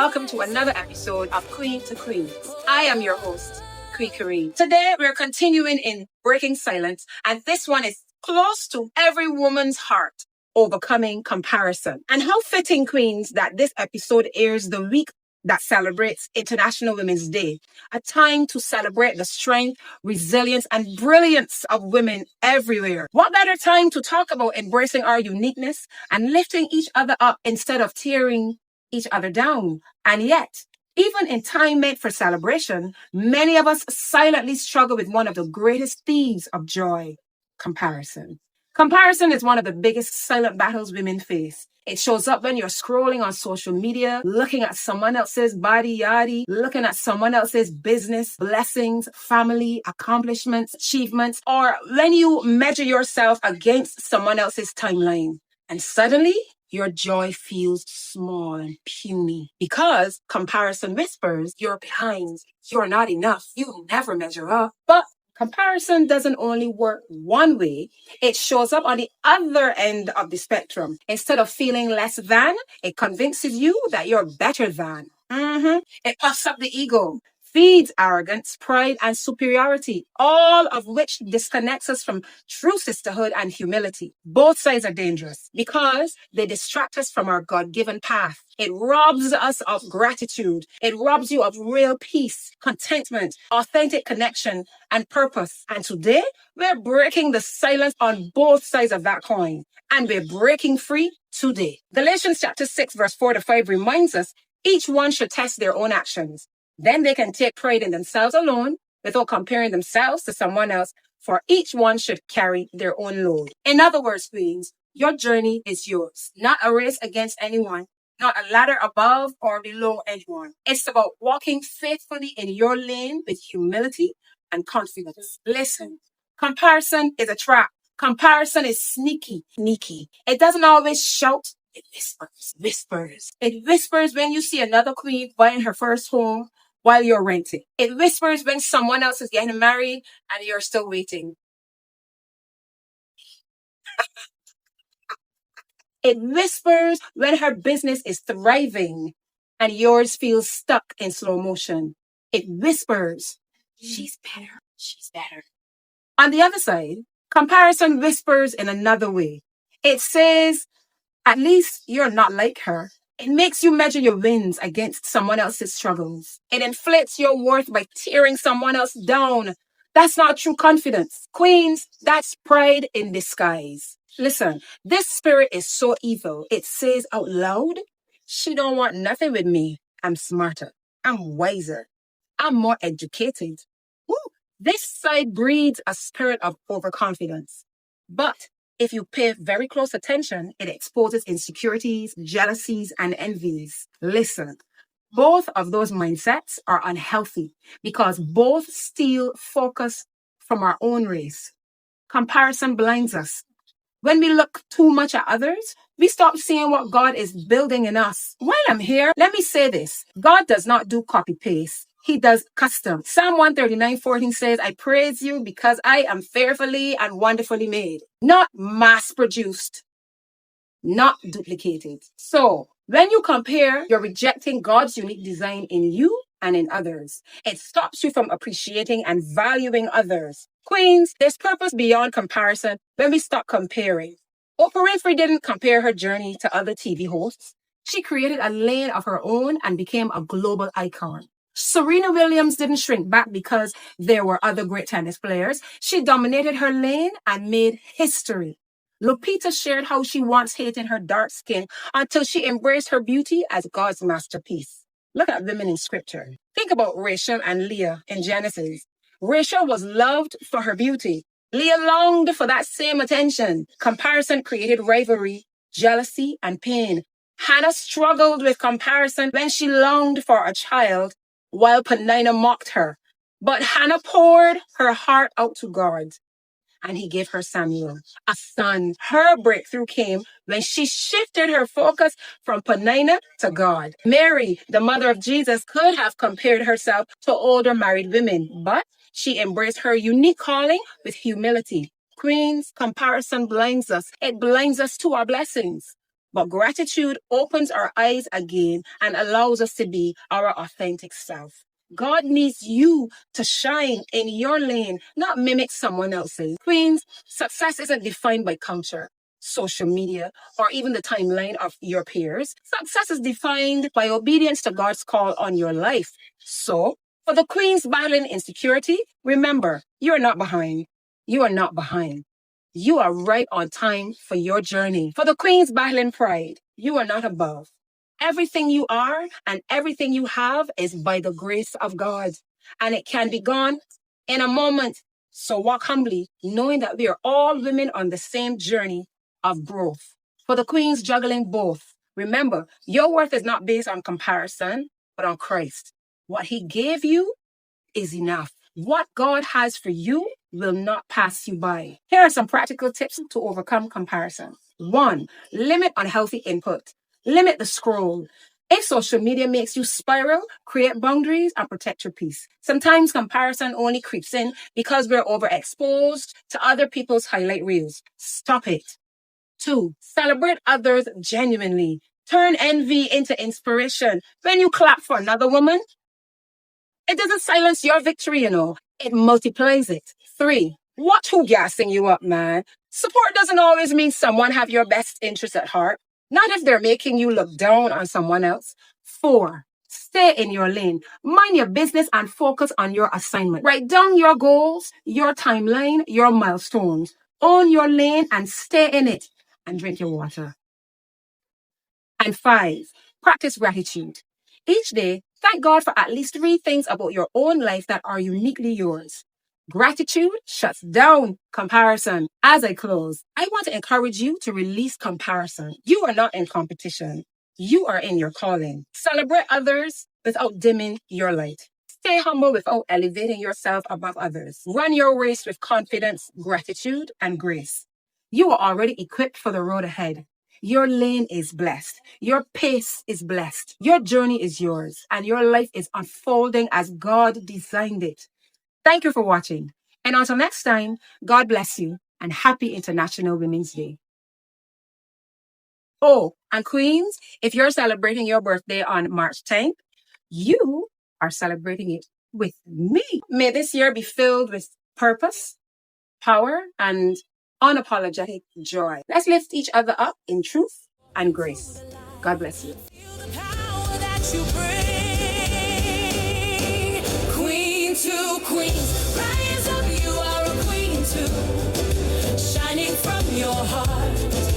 welcome to another episode of Queen to Queens. I am your host, Kareen. Today, we're continuing in Breaking Silence, and this one is close to every woman's heart, overcoming comparison. And how fitting, Queens, that this episode airs the week that celebrates International Women's Day, a time to celebrate the strength, resilience, and brilliance of women everywhere. What better time to talk about embracing our uniqueness and lifting each other up instead of tearing each other down? And yet, even in time meant for celebration, many of us silently struggle with one of the greatest thieves of joy: comparison. Comparison is one of the biggest silent battles women face. It shows up when you're scrolling on social media, looking at someone else's body yaddy, looking at someone else's business, blessings, family, accomplishments, achievements, or when you measure yourself against someone else's timeline. And suddenly, your joy feels small and puny because comparison whispers, you're behind, you're not enough, you never measure up. But comparison doesn't only work one way, it shows up on the other end of the spectrum. Instead of feeling less than, it convinces you that you're better than. It puffs up the ego, feeds arrogance, pride, and superiority, all of which disconnects us from true sisterhood and humility. Both sides are dangerous because they distract us from our God-given path. It robs us of gratitude. It robs you of real peace, contentment, authentic connection, and purpose. And today, we're breaking the silence on both sides of that coin. And we're breaking free today. Galatians chapter 6, verse 4-5 reminds us each one should test their own actions. Then they can take pride in themselves alone without comparing themselves to someone else, for each one should carry their own load. In other words, queens, your journey is yours, not a race against anyone, not a ladder above or below anyone. It's about walking faithfully in your lane with humility and confidence. Listen, comparison is a trap. Comparison is sneaky. It doesn't always shout. It whispers. It whispers when you see another queen buying her first home while you're renting. It whispers when someone else is getting married and you're still waiting. It whispers when her business is thriving and yours feels stuck in slow motion. It whispers, she's better. On the other side, comparison whispers in another way. It says, at least you're not like her. It makes you measure your wins against someone else's struggles. It inflates your worth by tearing someone else down. That's not true confidence. Queens, that's pride in disguise. Listen, this spirit is so evil. It says out loud, she don't want nothing with me. I'm smarter. I'm wiser. I'm more educated. Woo. This side breeds a spirit of overconfidence. But if you pay very close attention, it exposes insecurities, jealousies, and envies. Listen, both of those mindsets are unhealthy because both steal focus from our own race. Comparison blinds us. When we look too much at others, we stop seeing what God is building in us. While I'm here, let me say this. God does not do copy-paste. He does custom. Psalm 139:14 says, I praise you because I am fearfully and wonderfully made. Not mass-produced, not duplicated. So, when you compare, you're rejecting God's unique design in you and in others. It stops you from appreciating and valuing others. Queens, there's purpose beyond comparison when we stop comparing. Oprah Winfrey didn't compare her journey to other TV hosts. She created a lane of her own and became a global icon. Serena Williams didn't shrink back because there were other great tennis players. She dominated her lane and made history. Lupita shared how she once hated her dark skin until she embraced her beauty as God's masterpiece. Look at women in scripture. Think about Rachel and Leah in Genesis. Rachel was loved for her beauty. Leah longed for that same attention. Comparison created rivalry, jealousy, and pain. Hannah struggled with comparison when she longed for a child, while Penina mocked her. But Hannah poured her heart out to God, and he gave her Samuel, a son. Her breakthrough came when she shifted her focus from Penina to God. Mary, the mother of Jesus, could have compared herself to older married women, but she embraced her unique calling with humility. Queens, comparison blinds us. It blinds us to our blessings. But gratitude opens our eyes again and allows us to be our authentic self. God needs you to shine in your lane, not mimic someone else's. Queens, success isn't defined by culture, social media, or even the timeline of your peers. Success is defined by obedience to God's call on your life. So, for the queens battling insecurity, remember, you are not behind. You are not behind. You are right on time for your journey. For the queens battling pride, you are not above. Everything you are and everything you have is by the grace of God, and it can be gone in a moment. So walk humbly, knowing that we are all women on the same journey of growth. For the queens juggling both, remember, your worth is not based on comparison, but on Christ. What he gave you is enough. What God has for you will not pass you by. Here are some practical tips to overcome comparison. 1, limit unhealthy input. Limit the scroll. If social media makes you spiral, create boundaries and protect your peace. Sometimes comparison only creeps in because we're overexposed to other people's highlight reels. Stop it. 2, celebrate others genuinely. Turn envy into inspiration. When you clap for another woman, it doesn't silence your victory, it multiplies it. 3, watch who gassing you up, man. Support doesn't always mean someone have your best interests at heart. Not if they're making you look down on someone else. 4, stay in your lane. Mind your business and focus on your assignment. Write down your goals, your timeline, your milestones. Own your lane and stay in it. And drink your water. And 5, practice gratitude. Each day, thank God for at least 3 things about your own life that are uniquely yours. Gratitude shuts down comparison. As I close, I want to encourage you to release comparison. You are not in competition. You are in your calling. Celebrate others without dimming your light. Stay humble without elevating yourself above others. Run your race with confidence, gratitude, and grace. You are already equipped for the road ahead. Your lane is blessed. Your pace is blessed. Your journey is yours, and your life is unfolding as God designed it. Thank you for watching. And until next time, God bless you and happy International Women's Day. Oh, and queens, if you're celebrating your birthday on March 10th, you are celebrating it with me. May this year be filled with purpose, power, and unapologetic joy. Let's lift each other up in truth and grace. God bless you. Queen to queens, rise up, you are a queen too, shining from your heart.